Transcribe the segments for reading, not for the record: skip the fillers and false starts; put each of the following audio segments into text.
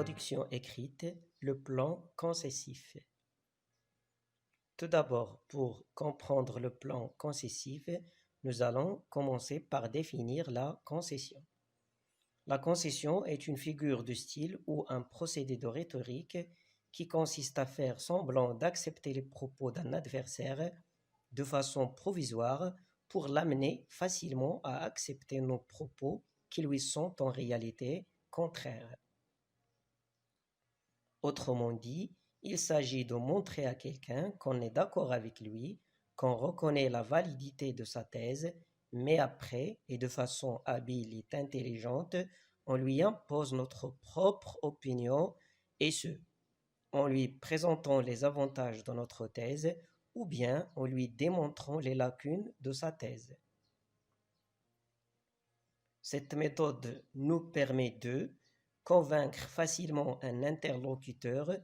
Introduction écrite, le plan concessif. Tout d'abord, pour comprendre le plan concessif, nous allons commencer par définir la concession. La concession est une figure de style ou un procédé de rhétorique qui consiste à faire semblant d'accepter les propos d'un adversaire de façon provisoire pour l'amener facilement à accepter nos propos qui lui sont en réalité contraires. Autrement dit, il s'agit de montrer à quelqu'un qu'on est d'accord avec lui, qu'on reconnaît la validité de sa thèse, mais après, et de façon habile et intelligente, on lui impose notre propre opinion, et ce, en lui présentant les avantages de notre thèse, ou bien en lui démontrant les lacunes de sa thèse. Cette méthode nous permet de convaincre facilement un interlocuteur,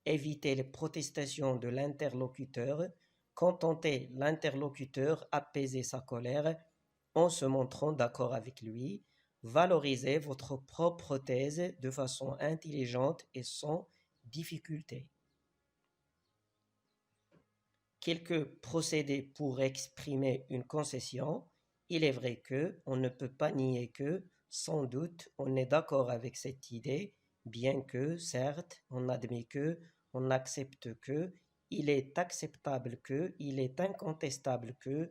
éviter les protestations de l'interlocuteur, contenter l'interlocuteur, apaiser sa colère en se montrant d'accord avec lui, valoriser votre propre thèse de façon intelligente et sans difficulté. Quelques procédés pour exprimer une concession. Il est vrai qu'on ne peut pas nier que, sans doute, on est d'accord avec cette idée, bien que, certes, on admet que, on accepte que, il est acceptable que, il est incontestable que,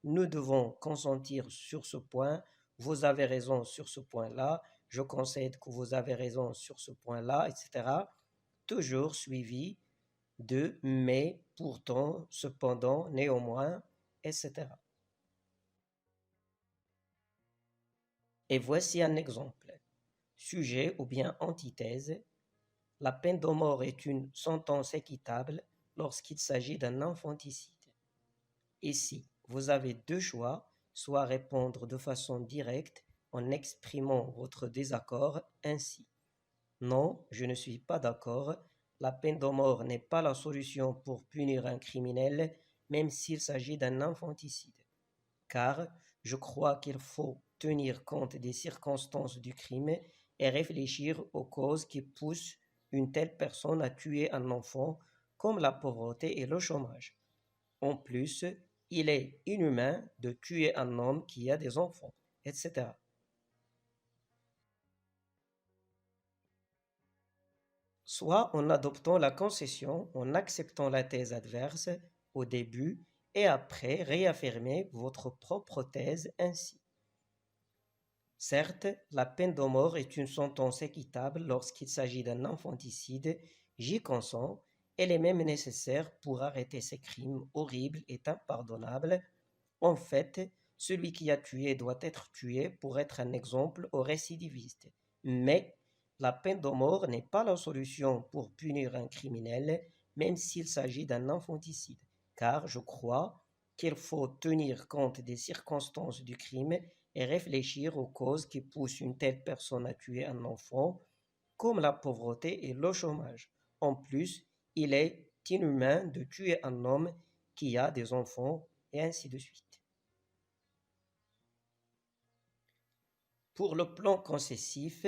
nous devons consentir sur ce point, vous avez raison sur ce point-là, je concède que vous avez raison sur ce point-là, etc. Toujours suivi de mais, pourtant, cependant, néanmoins, etc. Et voici un exemple. Sujet ou bien antithèse. La peine de mort est une sentence équitable lorsqu'il s'agit d'un infanticide. Ici, vous avez deux choix, soit répondre de façon directe en exprimant votre désaccord ainsi. Non, je ne suis pas d'accord. La peine de mort n'est pas la solution pour punir un criminel, même s'il s'agit d'un infanticide. Car je crois qu'il faut tenir compte des circonstances du crime et réfléchir aux causes qui poussent une telle personne à tuer un enfant, comme la pauvreté et le chômage. En plus, il est inhumain de tuer un homme qui a des enfants, etc. Soit en adoptant la concession, en acceptant la thèse adverse au début et après réaffirmer votre propre thèse ainsi. Certes, la peine de mort est une sentence équitable lorsqu'il s'agit d'un infanticide, j'y consens, elle est même nécessaire pour arrêter ces crimes horribles et impardonnables. En fait, celui qui a tué doit être tué pour être un exemple aux récidivistes. Mais la peine de mort n'est pas la solution pour punir un criminel, même s'il s'agit d'un infanticide, car je crois qu'il faut tenir compte des circonstances du crime et réfléchir aux causes qui poussent une telle personne à tuer un enfant, comme la pauvreté et le chômage. En plus, il est inhumain de tuer un homme qui a des enfants, et ainsi de suite. Pour le plan concessif,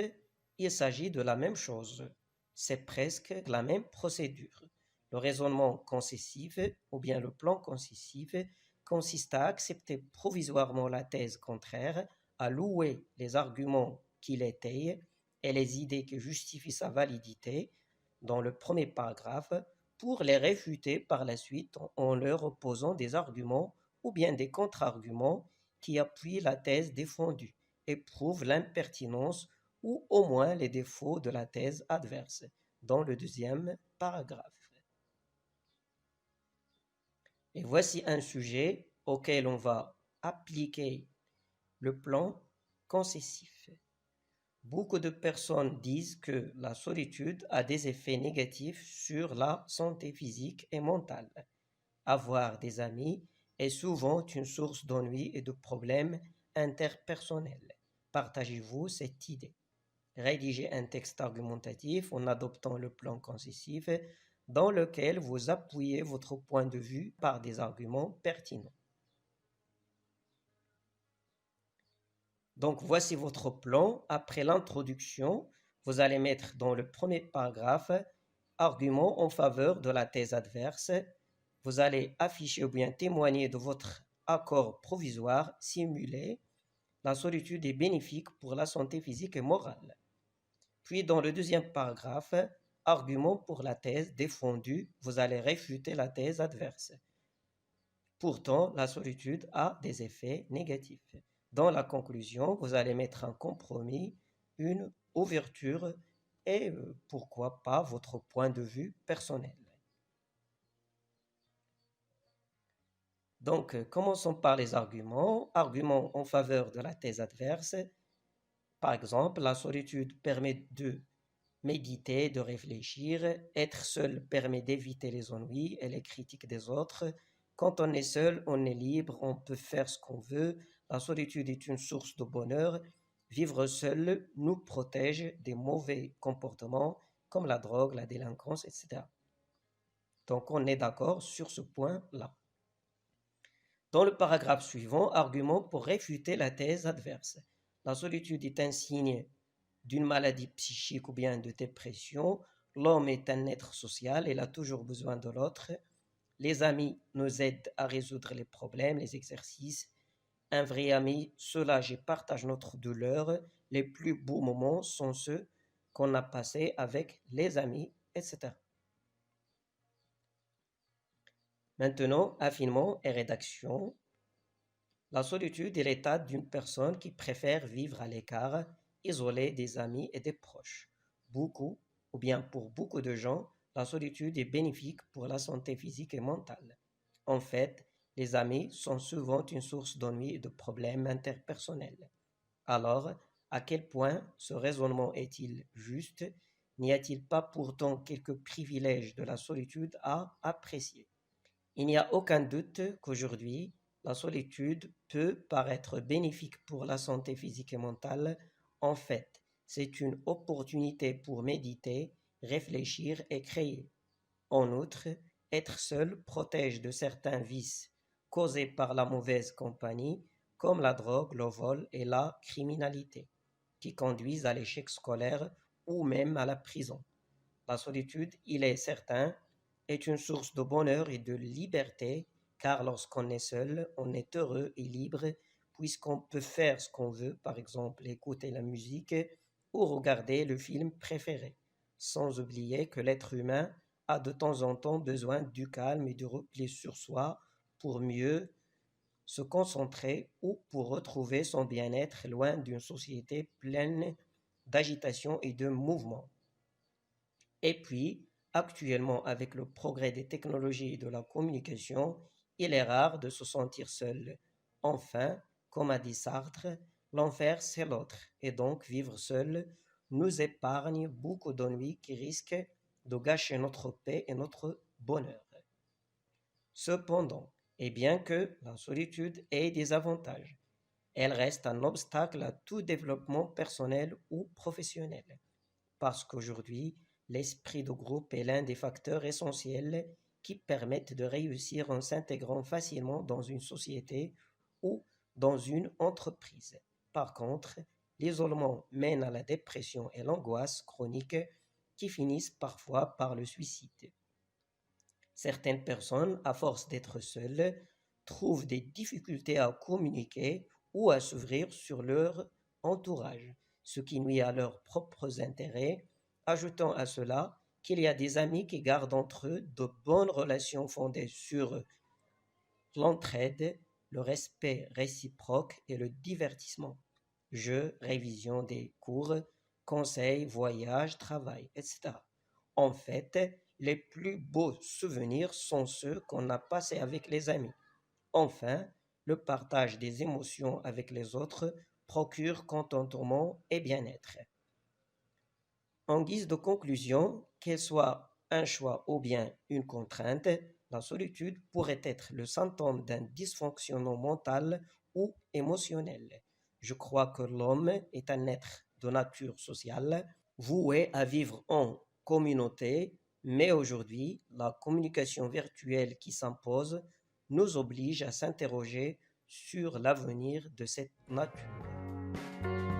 il s'agit de la même chose. C'est presque la même procédure. Le raisonnement concessif, ou bien le plan concessif, consiste à accepter provisoirement la thèse contraire, à louer les arguments qui l'étayent et les idées qui justifient sa validité dans le premier paragraphe, pour les réfuter par la suite en leur opposant des arguments ou bien des contre-arguments qui appuient la thèse défendue et prouvent l'impertinence ou au moins les défauts de la thèse adverse dans le deuxième paragraphe. Et voici un sujet auquel on va appliquer le plan concessif. Beaucoup de personnes disent que la solitude a des effets négatifs sur la santé physique et mentale. Avoir des amis est souvent une source d'ennui et de problèmes interpersonnels. Partagez-vous cette idée? Rédigez un texte argumentatif en adoptant le plan concessif dans lequel vous appuyez votre point de vue par des arguments pertinents. Donc voici votre plan. Après l'introduction, vous allez mettre dans le premier paragraphe argument en faveur de la thèse adverse. Vous allez afficher ou bien témoigner de votre accord provisoire simulé. La solitude est bénéfique pour la santé physique et morale. Puis dans le deuxième paragraphe, argument pour la thèse défendue, vous allez réfuter la thèse adverse. Pourtant, la solitude a des effets négatifs. Dans la conclusion, vous allez mettre un compromis, une ouverture et pourquoi pas votre point de vue personnel. Donc, commençons par les arguments. Arguments en faveur de la thèse adverse. Par exemple, la solitude permet de méditer, de réfléchir. Être seul permet d'éviter les ennuis et les critiques des autres. Quand on est seul, on est libre, on peut faire ce qu'on veut. La solitude est une source de bonheur. Vivre seul nous protège des mauvais comportements comme la drogue, la délinquance, etc. Donc on est d'accord sur ce point-là. Dans le paragraphe suivant, argument pour réfuter la thèse adverse. La solitude est un signe d'une maladie psychique ou bien de dépression. L'homme est un être social, il a toujours besoin de l'autre. Les amis nous aident à résoudre les problèmes, les exercices. Un vrai ami soulage et partage notre douleur. Les plus beaux moments sont ceux qu'on a passés avec les amis, etc. Maintenant, affinement et rédaction. La solitude est l'état d'une personne qui préfère vivre à l'écart, isolée des amis et des proches. Beaucoup, ou bien pour beaucoup de gens, la solitude est bénéfique pour la santé physique et mentale. En fait, les amis sont souvent une source d'ennui et de problèmes interpersonnels. Alors, à quel point ce raisonnement est-il juste? N'y a-t-il pas pourtant quelques privilèges de la solitude à apprécier? Il n'y a aucun doute qu'aujourd'hui, la solitude peut paraître bénéfique pour la santé physique et mentale. En fait, c'est une opportunité pour méditer, réfléchir et créer. En outre, être seul protège de certains vices causés par la mauvaise compagnie, comme la drogue, le vol et la criminalité, qui conduisent à l'échec scolaire ou même à la prison. La solitude, il est certain, est une source de bonheur et de liberté, car lorsqu'on est seul, on est heureux et libre, puisqu'on peut faire ce qu'on veut, par exemple écouter la musique ou regarder le film préféré, sans oublier que l'être humain a de temps en temps besoin du calme et du repli sur soi pour mieux se concentrer ou pour retrouver son bien-être loin d'une société pleine d'agitation et de mouvement. Et puis, actuellement, avec le progrès des technologies et de la communication, il est rare de se sentir seul. Enfin, comme a dit Sartre, l'enfer c'est l'autre, et donc vivre seul nous épargne beaucoup d'ennuis qui risquent de gâcher notre paix et notre bonheur. Cependant, et bien que la solitude ait des avantages, elle reste un obstacle à tout développement personnel ou professionnel, parce qu'aujourd'hui, l'esprit de groupe est l'un des facteurs essentiels qui permettent de réussir en s'intégrant facilement dans une société ou dans une entreprise. Par contre, l'isolement mène à la dépression et l'angoisse chronique qui finissent parfois par le suicide. Certaines personnes, à force d'être seules, trouvent des difficultés à communiquer ou à s'ouvrir sur leur entourage, ce qui nuit à leurs propres intérêts. Ajoutant à cela qu'il y a des amis qui gardent entre eux de bonnes relations fondées sur l'entraide, le respect réciproque et le divertissement. Jeux, révision des cours, conseils, voyages, travail, etc. En fait, les plus beaux souvenirs sont ceux qu'on a passés avec les amis. Enfin, le partage des émotions avec les autres procure contentement et bien-être. En guise de conclusion, qu'elle soit un choix ou bien une contrainte, la solitude pourrait être le symptôme d'un dysfonctionnement mental ou émotionnel. Je crois que l'homme est un être de nature sociale, voué à vivre en communauté, mais aujourd'hui, la communication virtuelle qui s'impose nous oblige à s'interroger sur l'avenir de cette nature.